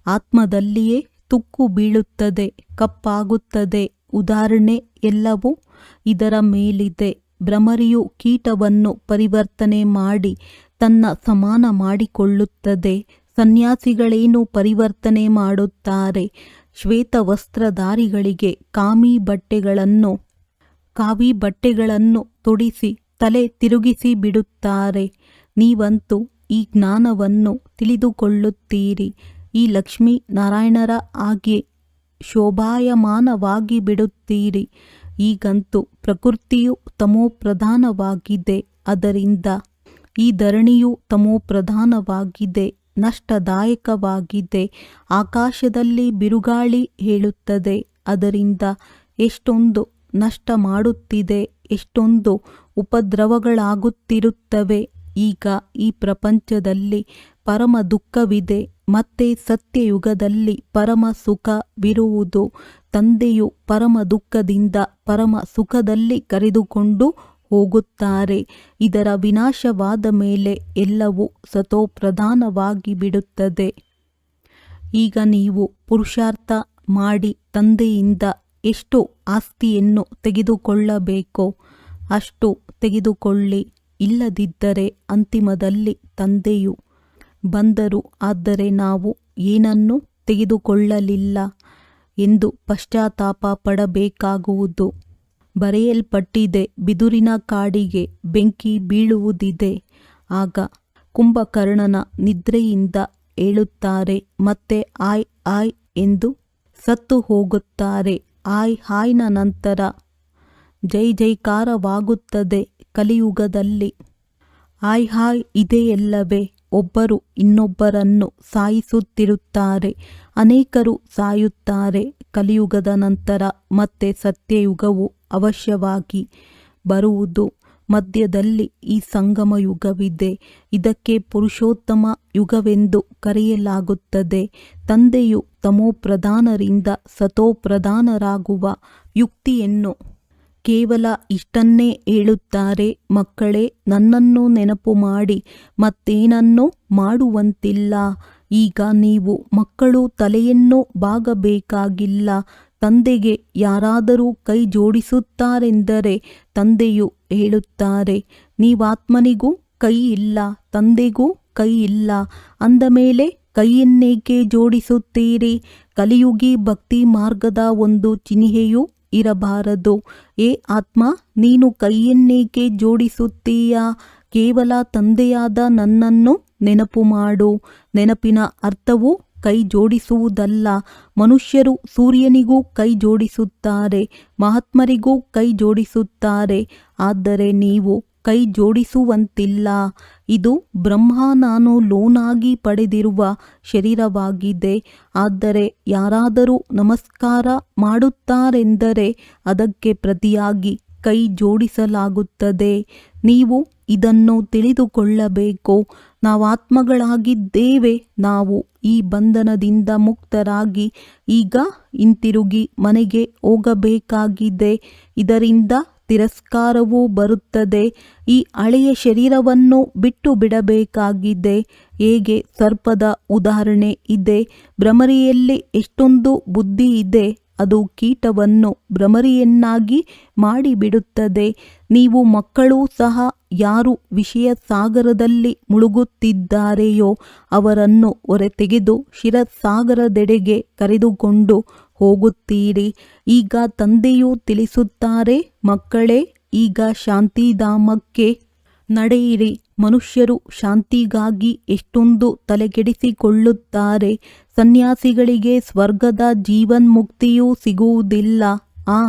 ಆತ್ಮದಲ್ಲಿಯೇ ತುಕ್ಕು ಬೀಳುತ್ತದೆ, ಕಪ್ಪಾಗುತ್ತದೆ. ಉದಾಹರಣೆ ಎಲ್ಲವೂ ಇದರ ಮೇಲಿದೆ. ಭ್ರಮರಿಯು ಕೀಟವನ್ನು ಪರಿವರ್ತನೆ ಮಾಡಿ ತನ್ನ ಸಮಾನ ಮಾಡಿಕೊಳ್ಳುತ್ತದೆ. ಸನ್ಯಾಸಿಗಳೇನು ಪರಿವರ್ತನೆ ಮಾಡುತ್ತಾರೆ? ಶ್ವೇತವಸ್ತ್ರಧಾರಿಗಳಿಗೆ ಕಾವಿ ಬಟ್ಟೆಗಳನ್ನು ತೊಡಿಸಿ ತಲೆ ತಿರುಗಿಸಿ ಬಿಡುತ್ತಾರೆ. ನೀವಂತೂ ಈ ಜ್ಞಾನವನ್ನು ತಿಳಿದುಕೊಳ್ಳುತ್ತೀರಿ. ಈ ಲಕ್ಷ್ಮೀ ನಾರಾಯಣರ ಹಾಗೆ ಶೋಭಾಯಮಾನವಾಗಿ ಬಿಡುತ್ತೀರಿ. ಈಗಂತೂ ಪ್ರಕೃತಿಯು ತಮೋಪ್ರಧಾನವಾಗಿದೆ. ಅದರಿಂದ ಈ ಧರಣಿಯು ತಮೋಪ್ರಧಾನವಾಗಿದೆ, ನಷ್ಟದಾಯಕವಾಗಿದೆ. ಆಕಾಶದಲ್ಲಿ ಬಿರುಗಾಳಿ ಹೇಳುತ್ತದೆ. ಅದರಿಂದ ಎಷ್ಟೊಂದು ನಷ್ಟ ಮಾಡುತ್ತಿದೆ, ಎಷ್ಟೊಂದು ಉಪದ್ರವಗಳಾಗುತ್ತಿರುತ್ತವೆ. ಈಗ ಈ ಪ್ರಪಂಚದಲ್ಲಿ ಪರಮ ದುಃಖವಿದೆ. ಮತ್ತೆ ಸತ್ಯಯುಗದಲ್ಲಿ ಪರಮ ಸುಖವಿರುವುದು. ತಂದೆಯು ಪರಮ ದುಃಖದಿಂದ ಪರಮ ಸುಖದಲ್ಲಿ ಕರೆದುಕೊಂಡು ಹೋಗುತ್ತಾರೆ. ಇದರ ವಿನಾಶವಾದ ಮೇಲೆ ಎಲ್ಲವೂ ಸತೋಪ್ರಧಾನವಾಗಿ ಬಿಡುತ್ತದೆ. ಈಗ ನೀವು ಪುರುಷಾರ್ಥ ಮಾಡಿ ತಂದೆಯಿಂದ ಎಷ್ಟು ಆಸ್ತಿಯನ್ನು ತೆಗೆದುಕೊಳ್ಳಬೇಕೋ ಅಷ್ಟು ತೆಗೆದುಕೊಳ್ಳಿ. ಇಲ್ಲದಿದ್ದರೆ ಅಂತಿಮದಲ್ಲಿ ತಂದೆಯು ಬಂದರು, ಆದರೆ ನಾವು ಏನನ್ನೂ ತೆಗೆದುಕೊಳ್ಳಲಿಲ್ಲ ಎಂದು ಪಶ್ಚಾತ್ತಾಪ ಪಡಬೇಕಾಗುವುದು. ಬರೆಯಲ್ಪಟ್ಟಿದೆ, ಬಿದುರಿನ ಕಾಡಿಗೆ ಬೆಂಕಿ ಬೀಳುವುದಿದೆ. ಆಗ ಕುಂಭಕರ್ಣನ ನಿದ್ರೆಯಿಂದ ಏಳುತ್ತಾರೆ. ಮತ್ತೆ ಆಯ್ ಆಯ್ ಎಂದು ಸತ್ತು ಹೋಗುತ್ತಾರೆ. ಆಯ್ ಹಾಯ್ನ ನಂತರ ಜೈ ಜೈಕಾರವಾಗುತ್ತದೆ. ಕಲಿಯುಗದಲ್ಲಿ ಆಯ್ ಹಾಯ್ ಇದೆಯಲ್ಲವೇ? ಒಬ್ಬರು ಇನ್ನೊಬ್ಬರನ್ನು ಸಾಯಿಸುತ್ತಿರುತ್ತಾರೆ. ಅನೇಕರು ಸಾಯುತ್ತಾರೆ. ಕಲಿಯುಗದ ನಂತರ ಮತ್ತೆ ಸತ್ಯಯುಗವು ಅವಶ್ಯವಾಗಿ ಬರುವುದು. ಮಧ್ಯದಲ್ಲಿ ಈ ಸಂಗಮ ಯುಗವಿದೆ. ಇದಕ್ಕೆ ಪುರುಷೋತ್ತಮ ಯುಗವೆಂದು ಕರೆಯಲಾಗುತ್ತದೆ. ತಂದೆಯು ತಮೋಪ್ರಧಾನರಿಂದ ಸತೋಪ್ರಧಾನರಾಗುವ ಯುಕ್ತಿಯನ್ನು ಕೇವಲ ಇಷ್ಟನ್ನೇ ಹೇಳುತ್ತಾರೆ, ಮಕ್ಕಳೇ, ನನ್ನನ್ನು ನೆನಪು ಮಾಡಿ ಮತ್ತೇನನ್ನೂ ಮಾಡುವಂತಿಲ್ಲ. ಈಗ ನೀವು ಮಕ್ಕಳು ತಲೆಯನ್ನು ಬಾಗಬೇಕಾಗಿಲ್ಲ. ತಂದೆಗೆ ಯಾರಾದರೂ ಕೈ ಜೋಡಿಸುತ್ತಾರೆಂದರೆ ತಂದೆಯು ಹೇಳುತ್ತಾರೆ, ನೀವಾತ್ಮನಿಗೂ ಕೈ ಇಲ್ಲ, ತಂದೆಗೂ ಕೈ ಇಲ್ಲ. ಅಂದ ಮೇಲೆ ಕೈಯನ್ನೇಕೆ ಜೋಡಿಸುತ್ತೀರಿ? ಕಲಿಯುಗಿ ಭಕ್ತಿ ಮಾರ್ಗದ ಒಂದು ಚಿಹ್ನೆಯೂ ಇರಬಾರದು. ಏ ಆತ್ಮ, ನೀನು ಕೈಯನ್ನೇಕೆ ಜೋಡಿಸುತ್ತೀಯಾ? ಕೇವಲ ತಂದೆಯಾದ ನನ್ನನ್ನು ನೆನಪು ಮಾಡು. ನೆನಪಿನ ಅರ್ಥವು ಕೈ ಜೋಡಿಸುವುದಲ್ಲ. ಮನುಷ್ಯರು ಸೂರ್ಯನಿಗೂ ಕೈ ಜೋಡಿಸುತ್ತಾರೆ, ಮಹಾತ್ಮರಿಗೂ ಕೈ ಜೋಡಿಸುತ್ತಾರೆ, ಆದರೆ ನೀವು ಕೈ ಜೋಡಿಸುವಂತಿಲ್ಲ. ಇದು ಬ್ರಹ್ಮ ನಾನು ಲೋನಾಗಿ ಪಡೆದಿರುವ ಶರೀರವಾಗಿದೆ. ಆದರೆ ಯಾರಾದರೂ ನಮಸ್ಕಾರ ಮಾಡುತ್ತಾರೆಂದರೆ ಅದಕ್ಕೆ ಪ್ರತಿಯಾಗಿ ಕೈ ಜೋಡಿಸಲಾಗುತ್ತದೆ. ನೀವು ಇದನ್ನು ತಿಳಿದುಕೊಳ್ಳಬೇಕು. ನಾವಾತ್ಮಗಳಾಗಿದ್ದೇವೆ. ನಾವು ಈ ಬಂಧನದಿಂದ ಮುಕ್ತರಾಗಿ ಈಗ ಹಿಂತಿರುಗಿ ಮನೆಗೆ ಹೋಗಬೇಕಾಗಿದೆ. ಇದರಿಂದ ತಿರಸ್ಕಾರವೂ ಬರುತ್ತದೆ. ಈ ಹಳೆಯ ಶರೀರವನ್ನು ಬಿಟ್ಟು ಬಿಡಬೇಕಾಗಿದೆ. ಹೇಗೆ ಸರ್ಪದ ಉದಾಹರಣೆ ಇದೆ. ಭ್ರಮರಿಯಲ್ಲಿ ಎಷ್ಟೊಂದು ಬುದ್ಧಿ ಇದೆ, ಅದು ಕೀಟವನ್ನು ಭ್ರಮರಿಯನ್ನಾಗಿ ಮಾಡಿಬಿಡುತ್ತದೆ. ನೀವು ಮಕ್ಕಳೂ ಸಹ ಯಾರು ವಿಷಯ ಸಾಗರದಲ್ಲಿ ಮುಳುಗುತ್ತಿದ್ದಾರೆಯೋ ಅವರನ್ನು ಹೊರತೆಗೆದು ಶಿರಸಾಗರದೆಡೆಗೆ ಕರೆದುಕೊಂಡು ಹೋಗುತ್ತೀರಿ. ಈಗ ತಂದೆಯು ತಿಳಿಸುತ್ತಾರೆ, ಮಕ್ಕಳೇ, ಈಗ ಶಾಂತಿಧಾಮಕ್ಕೆ ನಡೆಯಿರಿ. ಮನುಷ್ಯರು ಶಾಂತಿಗಾಗಿ ಎಷ್ಟೊಂದು ತಲೆಕೆಡಿಸಿಕೊಳ್ಳುತ್ತಾರೆ. ಸನ್ಯಾಸಿಗಳಿಗೆ ಸ್ವರ್ಗದ ಜೀವನ್ಮುಕ್ತಿಯೂ ಸಿಗುವುದಿಲ್ಲ. ಆ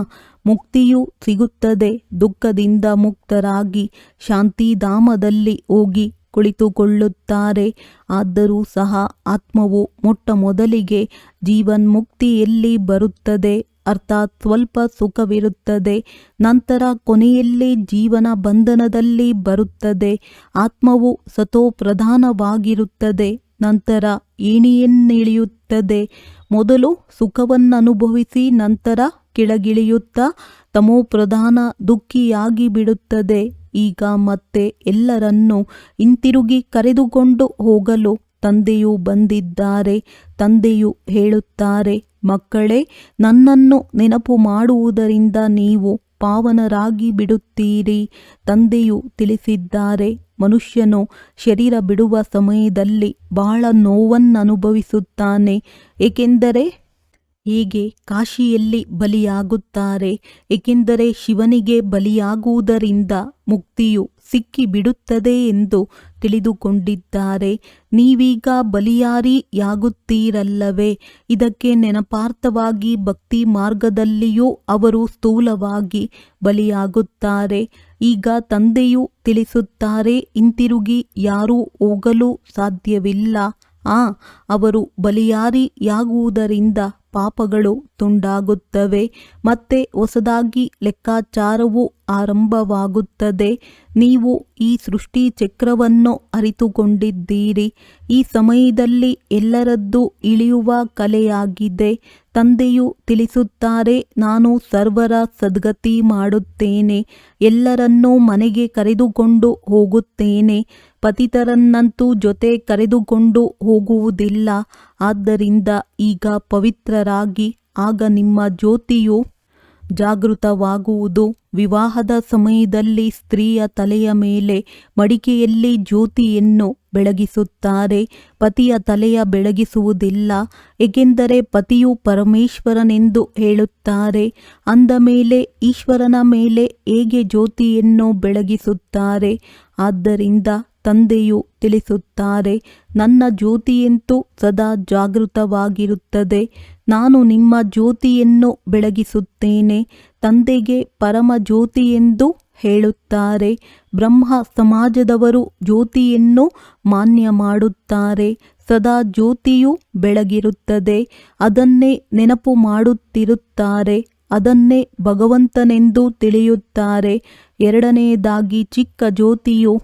ಮುಕ್ತಿಯೂ ಸಿಗುತ್ತದೆ. ದುಃಖದಿಂದ ಮುಕ್ತರಾಗಿ ಶಾಂತಿಧಾಮದಲ್ಲಿ ಹೋಗಿ ಕುಳಿತುಕೊಳ್ಳುತ್ತಾರೆ. ಆದರೂ ಸಹ ಆತ್ಮವು ಮೊಟ್ಟ ಮೊದಲಿಗೆ ಜೀವನ್ಮುಕ್ತಿಯಲ್ಲಿ ಬರುತ್ತದೆ, ಅರ್ಥಾತ್ ಸ್ವಲ್ಪ ಸುಖವಿರುತ್ತದೆ. ನಂತರ ಕೊನೆಯಲ್ಲಿ ಜೀವನ ಬಂಧನದಲ್ಲಿ ಬರುತ್ತದೆ. ಆತ್ಮವು ಸತೋಪ್ರಧಾನವಾಗಿರುತ್ತದೆ, ನಂತರ ಏಣಿಯನ್ನಿಳಿಯುತ್ತದೆ. ಮೊದಲು ಸುಖವನ್ನನುಭವಿಸಿ ನಂತರ ಕೆಳಗಿಳಿಯುತ್ತಾ ತಮೋಪ್ರಧಾನ ದುಃಖಿಯಾಗಿ ಬಿಡುತ್ತದೆ. ಈಗ ಮತ್ತೆ ಎಲ್ಲರನ್ನೂ ಹಿಂತಿರುಗಿ ಕರೆದುಕೊಂಡು ಹೋಗಲು ತಂದೆಯು ಬಂದಿದ್ದಾರೆ. ತಂದೆಯು ಹೇಳುತ್ತಾರೆ, ಮಕ್ಕಳೇ, ನನ್ನನ್ನು ನೆನಪು ಮಾಡುವುದರಿಂದ ನೀವು ಪಾವನರಾಗಿ ಬಿಡುತ್ತೀರಿ. ತಂದೆಯು ತಿಳಿಸಿದ್ದಾರೆ, ಮನುಷ್ಯನು ಶರೀರ ಬಿಡುವ ಸಮಯದಲ್ಲಿ ಬಹಳ ನೋವನ್ನನುಭವಿಸುತ್ತಾನೆ. ಏಕೆಂದರೆ ಹೇಗೆ ಕಾಶಿಯಲ್ಲಿ ಬಲಿಯಾಗುತ್ತಾರೆ, ಏಕೆಂದರೆ ಶಿವನಿಗೆ ಬಲಿಯಾಗುವುದರಿಂದ ಮುಕ್ತಿಯು ಸಿಕ್ಕಿಬಿಡುತ್ತದೆ ಎಂದು ತಿಳಿದುಕೊಂಡಿದ್ದಾರೆ. ನೀವೀಗ ಬಲಿಯಾರಿಯಾಗುತ್ತೀರಲ್ಲವೇ? ಇದಕ್ಕೆ ನೆನಪಾರ್ಥವಾಗಿ ಭಕ್ತಿ ಮಾರ್ಗದಲ್ಲಿಯೂ ಅವರು ಸ್ಥೂಲವಾಗಿ ಬಲಿಯಾಗುತ್ತಾರೆ. ಈಗ ತಂದೆಯು ತಿಳಿಸುತ್ತಾರೆ, ಹಿಂತಿರುಗಿ ಯಾರೂ ಹೋಗಲು ಸಾಧ್ಯವಿಲ್ಲ. ಅವರು ಬಲಿಯಾರಿಯಾಗುವುದರಿಂದ ಪಾಪಗಳು ತುಂಡಾಗುತ್ತವೆ. ಮತ್ತೆ ಹೊಸದಾಗಿ ಲೆಕ್ಕಾಚಾರವು ಆರಂಭವಾಗುತ್ತದೆ. ನೀವು ಈ ಸೃಷ್ಟಿ ಚಕ್ರವನ್ನು ಅರಿತುಕೊಂಡಿದ್ದೀರಿ. ಈ ಸಮಯದಲ್ಲಿ ಎಲ್ಲರದ್ದು ಇಳಿಯುವ ಕಲೆಯಾಗಿದೆ. ತಂದೆಯು ತಿಳಿಸುತ್ತಾರೆ, ನಾನು ಸರ್ವರ ಸದ್ಗತಿ ಮಾಡುತ್ತೇನೆ, ಎಲ್ಲರನ್ನೂ ಮನೆಗೆ ಕರೆದುಕೊಂಡು ಹೋಗುತ್ತೇನೆ. ಪತಿತರನ್ನಂತೂ ಜೊತೆ ಕರೆದುಕೊಂಡು ಹೋಗುವುದಿಲ್ಲ. ಆದ್ದರಿಂದ ಈಗ ಪವಿತ್ರರಾಗಿ, ಆಗ ನಿಮ್ಮ ಜ್ಯೋತಿಯು ಜಾಗೃತವಾಗುವುದು. ವಿವಾಹದ ಸಮಯದಲ್ಲಿ ಸ್ತ್ರೀಯ ತಲೆಯ ಮೇಲೆ ಮಡಿಕೆಯಲ್ಲಿ ಜ್ಯೋತಿಯನ್ನು ಬೆಳಗಿಸುತ್ತಾರೆ, ಪತಿಯ ತಲೆಯ ಬೆಳಗಿಸುವುದಿಲ್ಲ. ಏಕೆಂದರೆ ಪತಿಯು ಪರಮೇಶ್ವರನೆಂದು ಹೇಳುತ್ತಾರೆ. ಅಂದ ಮೇಲೆ ಈಶ್ವರನ ಮೇಲೆ ಹೇಗೆ ಜ್ಯೋತಿಯನ್ನು ಬೆಳಗಿಸುತ್ತಾರೆ? ಆದ್ದರಿಂದ ತಂದೆಯು ತಿಳಿಸುತ್ತಾರೆ, ನನ್ನ ಜ್ಯೋತಿಯಂತೂ ಸದಾ ಜಾಗೃತವಾಗಿರುತ್ತದೆ. ನಾನು ನಿಮ್ಮ ಜ್ಯೋತಿಯನ್ನು ಬೆಳಗಿಸುತ್ತೇನೆ. ತಂದೆಗೆ ಪರಮ ಜ್ಯೋತಿಯೆಂದು ಹೇಳುತ್ತಾರೆ. ಬ್ರಹ್ಮ ಸಮಾಜದವರು ಜ್ಯೋತಿಯನ್ನು ಮಾನ್ಯ ಮಾಡುತ್ತಾರೆ. ಸದಾ ಜ್ಯೋತಿಯು ಬೆಳಗಿರುತ್ತದೆ. ಅದನ್ನೇ ನೆನಪು ಮಾಡುತ್ತಿರುತ್ತಾರೆ. ಅದನ್ನೇ ಭಗವಂತನೆಂದು ತಿಳಿಯುತ್ತಾರೆ. ಎರಡನೆಯದಾಗಿ ಚಿಕ್ಕ ಜ್ಯೋತಿಯು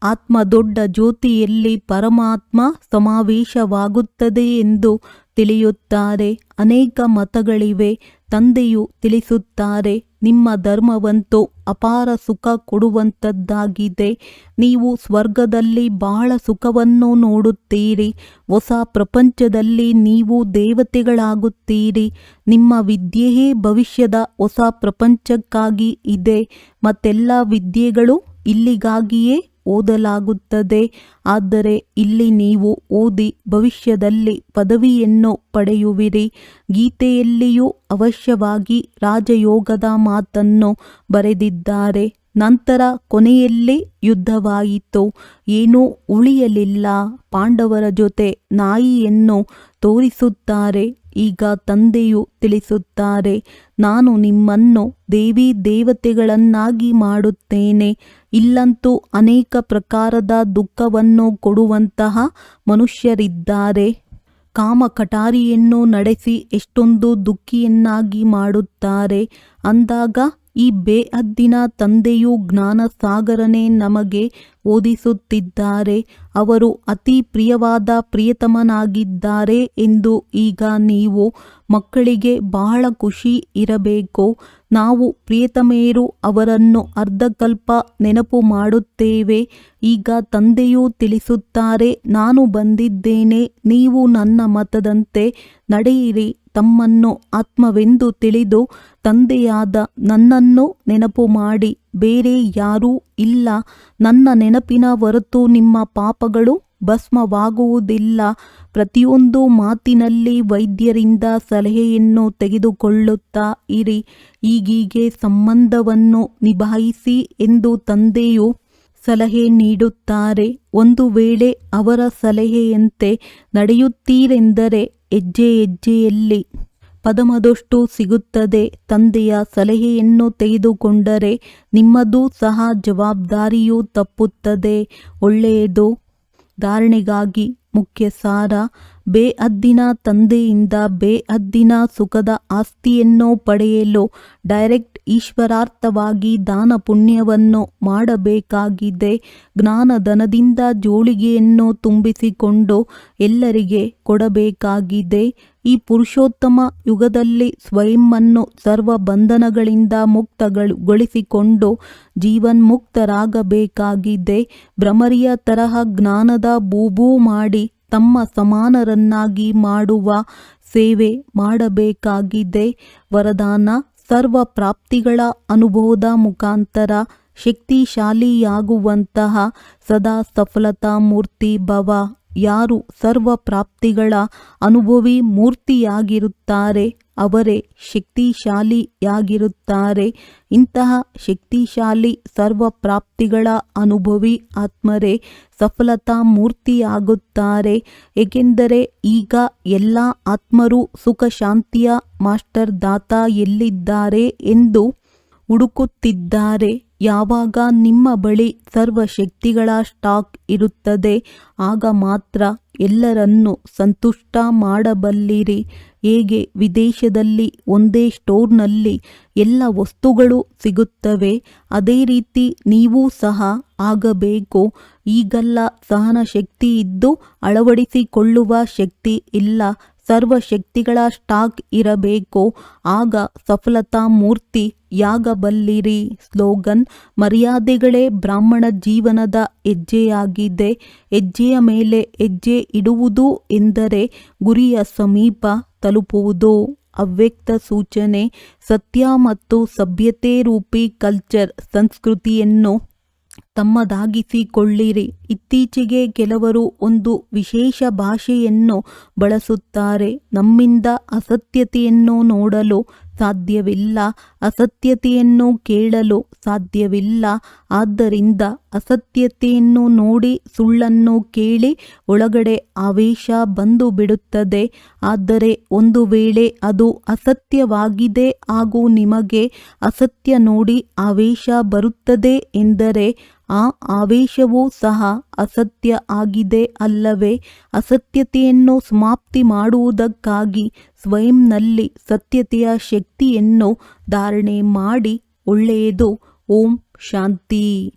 ಆತ್ಮ ದೊಡ್ಡ ಜ್ಯೋತಿಯಲ್ಲಿ ಪರಮಾತ್ಮ ಸಮಾವೇಶವಾಗುತ್ತದೆ ಎಂದು ತಿಳಿಯುತ್ತಾರೆ. ಅನೇಕ ಮತಗಳಿವೆ. ತಂದೆಯು ತಿಳಿಸುತ್ತಾರೆ, ನಿಮ್ಮ ಧರ್ಮವಂತೂ ಅಪಾರ ಸುಖ ಕೊಡುವಂಥದ್ದಾಗಿದೆ. ನೀವು ಸ್ವರ್ಗದಲ್ಲಿ ಬಹಳ ಸುಖವನ್ನು ನೋಡುತ್ತೀರಿ. ಹೊಸ ಪ್ರಪಂಚದಲ್ಲಿ ನೀವು ದೇವತೆಗಳಾಗುತ್ತೀರಿ. ನಿಮ್ಮ ವಿದ್ಯೆಯೇ ಭವಿಷ್ಯದ ಹೊಸ ಪ್ರಪಂಚಕ್ಕಾಗಿ ಇದೆ. ಮತ್ತೆಲ್ಲ ವಿದ್ಯೆಗಳು ಇಲ್ಲಿಗಾಗಿಯೇ ಓದಲಾಗುತ್ತದೆ. ಆದರೆ ಇಲ್ಲಿ ನೀವು ಓದಿ ಭವಿಷ್ಯದಲ್ಲಿ ಪದವಿಯನ್ನು ಪಡೆಯುವಿರಿ. ಗೀತೆಯಲ್ಲಿಯೂ ಅವಶ್ಯವಾಗಿ ರಾಜಯೋಗದ ಮಾತನ್ನು ಬರೆದಿದ್ದಾರೆ. ನಂತರ ಕೊನೆಯಲ್ಲಿ ಯುದ್ಧವಾಯಿತು, ಏನೂ ಉಳಿಯಲಿಲ್ಲ. ಪಾಂಡವರ ಜೊತೆ ನಾಯಿಯನ್ನು ತೋರಿಸುತ್ತಾರೆ. ಈಗ ತಂದೆಯು ತಿಳಿಸುತ್ತಾರೆ, ನಾನು ನಿಮ್ಮನ್ನು ದೇವಿ ದೇವತೆಗಳನ್ನಾಗಿ ಮಾಡುತ್ತೇನೆ. ಇಲ್ಲಂತೂ ಅನೇಕ ಪ್ರಕಾರದ ದುಃಖವನ್ನು ಕೊಡುವಂತಹ ಮನುಷ್ಯರಿದ್ದಾರೆ. ಕಾಮ ಕಟಾರಿಯನ್ನು ನಡೆಸಿ ಎಷ್ಟೊಂದು ದುಃಖಿಯನ್ನಾಗಿ ಮಾಡುತ್ತಾರೆ. ಅಂದಾಗ ಈ ಬೇಹದ್ದಿನ ತಂದೆಯು ಜ್ಞಾನ ಸಾಗರನೇ ನಮಗೆ ಓದಿಸುತ್ತಿದ್ದಾರೆ. ಅವರು ಅತಿ ಪ್ರಿಯವಾದ ಪ್ರಿಯತಮನಾಗಿದ್ದಾರೆ ಎಂದು ಈಗ ನೀವು ಮಕ್ಕಳಿಗೆ ಬಹಳ ಖುಷಿ ಇರಬೇಕು. ನಾವು ಪ್ರಿಯತಮೆಯರು ಅವರನ್ನು ಅರ್ಧಕಲ್ಪ ನೆನಪು ಮಾಡುತ್ತೇವೆ. ಈಗ ತಂದೆಯು ತಿಳಿಸುತ್ತಾರೆ, ನಾನು ಬಂದಿದ್ದೇನೆ, ನೀವು ನನ್ನ ಮತದಂತೆ ನಡೆಯಿರಿ. ತಮ್ಮನ್ನು ಆತ್ಮವೆಂದು ತಿಳಿದು ತಂದೆಯಾದ ನನ್ನನ್ನು ನೆನಪು ಮಾಡಿ. ಬೇರೆ ಯಾರೂ ಇಲ್ಲ. ನನ್ನ ನೆನಪಿನ ಹೊರತು ನಿಮ್ಮ ಪಾಪಗಳು ಭಸ್ಮವಾಗುವುದಿಲ್ಲ. ಪ್ರತಿಯೊಂದು ಮಾತಿನಲ್ಲಿ ವೈದ್ಯರಿಂದ ಸಲಹೆಯನ್ನು ತೆಗೆದುಕೊಳ್ಳುತ್ತಾ ಇರಿ. ಈಗೀಗೆ ಸಂಬಂಧವನ್ನು ನಿಭಾಯಿಸಿ ಎಂದು ತಂದೆಯು ಸಲಹೆ ನೀಡುತ್ತಾರೆ. ಒಂದು ವೇಳೆ ಅವರ ಸಲಹೆಯಂತೆ ನಡೆಯುತ್ತೀರೆಂದರೆ ಹೆಜ್ಜೆ ಹೆಜ್ಜೆಯಲ್ಲಿ ಪದಮದಷ್ಟು ಸಿಗುತ್ತದೆ. ತಂದೆಯ ಸಲಹೆಯನ್ನು ತೆಗೆದುಕೊಂಡರೆ ನಿಮ್ಮದು ಸಹ ಜವಾಬ್ದಾರಿಯು ತಪ್ಪುತ್ತದೆ. ಒಳ್ಳೆಯದು. ಧಾರಣೆಗಾಗಿ ಮುಖ್ಯ ಸಾರ: ಬೇಹದ್ದಿನ ತಂದೆಯಿಂದ ಬೇಹದ್ದಿನ ಸುಖದ ಆಸ್ತಿಯನ್ನು ಪಡೆಯಲು ಡೈರೆಕ್ಟ್ ಈಶ್ವರಾರ್ಥವಾಗಿ ದಾನ ಪುಣ್ಯವನ್ನು ಮಾಡಬೇಕಾಗಿದೆ. ಜ್ಞಾನಧನದಿಂದ ಜೋಳಿಗೆಯನ್ನು ತುಂಬಿಸಿಕೊಂಡು ಎಲ್ಲರಿಗೆ ಕೊಡಬೇಕಾಗಿದೆ. ಈ ಪುರುಷೋತ್ತಮ ಯುಗದಲ್ಲಿ ಸ್ವಯಂವನ್ನು ಸರ್ವ ಬಂಧನಗಳಿಂದ ಮುಕ್ತಗೊಳಿಸಿಕೊಂಡು ಜೀವನ್ಮುಕ್ತರಾಗಬೇಕಾಗಿದೆ. ಭ್ರಮರಿಯ ತರಹ ಜ್ಞಾನದ ಬೂಬೂ ಮಾಡಿ ತಮ್ಮ ಸಮಾನರನ್ನಾಗಿ ಮಾಡುವ ಸೇವೆ ಮಾಡಬೇಕಾಗಿದೆ. ವರದಾನ: ಸರ್ವ ಪ್ರಾಪ್ತಿಗಳ ಅನುಭವದ ಮುಖಾಂತರ ಶಕ್ತಿಶಾಲಿಯಾಗುವಂತಹ ಸದಾ ಸಫಲತಾ ಮೂರ್ತಿ ಭವ. ಯಾರು ಸರ್ವ ಪ್ರಾಪ್ತಿಗಳ ಅನುಭವಿ ಮೂರ್ತಿಯಾಗಿರುತ್ತಾರೆ ಅವರೇ ಶಕ್ತಿಶಾಲಿಯಾಗಿರುತ್ತಾರೆ. ಇಂತಹ ಶಕ್ತಿಶಾಲಿ ಸರ್ವ ಪ್ರಾಪ್ತಿಗಳ ಅನುಭವಿ ಆತ್ಮರೇ ಸಫಲತಾ ಮೂರ್ತಿಯಾಗುತ್ತಾರೆ. ಏಕೆಂದರೆ ಈಗ ಎಲ್ಲ ಆತ್ಮರು ಸುಖ ಶಾಂತಿಯ ಮಾಸ್ಟರ್ ದಾತ ಎಲ್ಲಿದ್ದಾರೆ ಎಂದು ಹುಡುಕುತ್ತಿದ್ದಾರೆ. ಯಾವಾಗ ನಿಮ್ಮ ಬಳಿ ಸರ್ವಶಕ್ತಿಗಳ ಸ್ಟಾಕ್ ಇರುತ್ತದೆ ಆಗ ಮಾತ್ರ ಎಲ್ಲರನ್ನೂ ಸಂತುಷ್ಟ ಮಾಡಬಲ್ಲಿರಿ. ಹೇಗೆ ವಿದೇಶದಲ್ಲಿ ಒಂದೇ ಸ್ಟೋರ್ನಲ್ಲಿ ಎಲ್ಲ ವಸ್ತುಗಳು ಸಿಗುತ್ತವೆ, ಅದೇ ರೀತಿ ನೀವೂ ಸಹ ಆಗಬೇಕು. ಈಗಲ್ಲ ಸಹನ ಶಕ್ತಿ ಇದ್ದು ಅಳವಡಿಸಿಕೊಳ್ಳುವ ಶಕ್ತಿ ಇಲ್ಲ. ಸರ್ವಶಕ್ತಿಗಳ ಸ್ಟಾಕ್ ಇರಬೇಕು. ಆಗ ಸಫಲತಾ ಮೂರ್ತಿಯಾಗಬಲ್ಲಿರಿ. ಸ್ಲೋಗನ್: ಮರ್ಯಾದೆಗಳೇ ಬ್ರಾಹ್ಮಣ ಜೀವನದ ಹೆಜ್ಜೆಯಾಗಿದೆ. ಹೆಜ್ಜೆಯ ಮೇಲೆ ಹೆಜ್ಜೆ ಇಡುವುದು ಎಂದರೆ ಗುರಿಯ ಸಮೀಪ ತಲುಪುವುದು. ಅವ್ಯಕ್ತ ಸೂಚನೆ: ಸತ್ಯ ಮತ್ತು ಸಭ್ಯತೆ ರೂಪಿ ಕಲ್ಚರ್ ಸಂಸ್ಕೃತಿಯನ್ನು ತಮ್ಮದಾಗಿಸಿಕೊಳ್ಳಿರಿ. ಇತ್ತೀಚೆಗೆ ಕೆಲವರು ಒಂದು ವಿಶೇಷ ಭಾಷೆಯನ್ನು ಬಳಸುತ್ತಾರೆ. ನಮ್ಮಿಂದ ಅಸತ್ಯತೆಯನ್ನು ನೋಡಲು ಸಾಧ್ಯವಿಲ್ಲ, ಅಸತ್ಯತೆಯನ್ನು ಕೇಳಲು ಸಾಧ್ಯವಿಲ್ಲ. ಆದ್ದರಿಂದ ಅಸತ್ಯತೆಯನ್ನು ನೋಡಿ ಸುಳ್ಳನ್ನು ಕೇಳಿ ಒಳಗಡೆ ಆವೇಶ ಬಂದು ಬಿಡುತ್ತದೆ. ಆದರೆ ಒಂದು ವೇಳೆ ಅದು ಅಸತ್ಯವಾಗಿದೆ ಹಾಗೂ ನಿಮಗೆ ಅಸತ್ಯ ನೋಡಿ ಆವೇಶ ಬರುತ್ತದೆ ಎಂದರೆ ಆ ಆವೇಶವೂ ಸಹ ಅಸತ್ಯ ಆಗಿದೆ ಅಲ್ಲವೇ? ಅಸತ್ಯತೆಯನ್ನು ಸಮಾಪ್ತಿ ಮಾಡುವುದಕ್ಕಾಗಿ ಸ್ವಯಂನಲ್ಲಿ ಸತ್ಯತೆಯ ಶಕ್ತಿಯನ್ನು ಧಾರಣೆ ಮಾಡಿ. ಒಳ್ಳೆಯದು. ಓಂ ಶಾಂತಿ.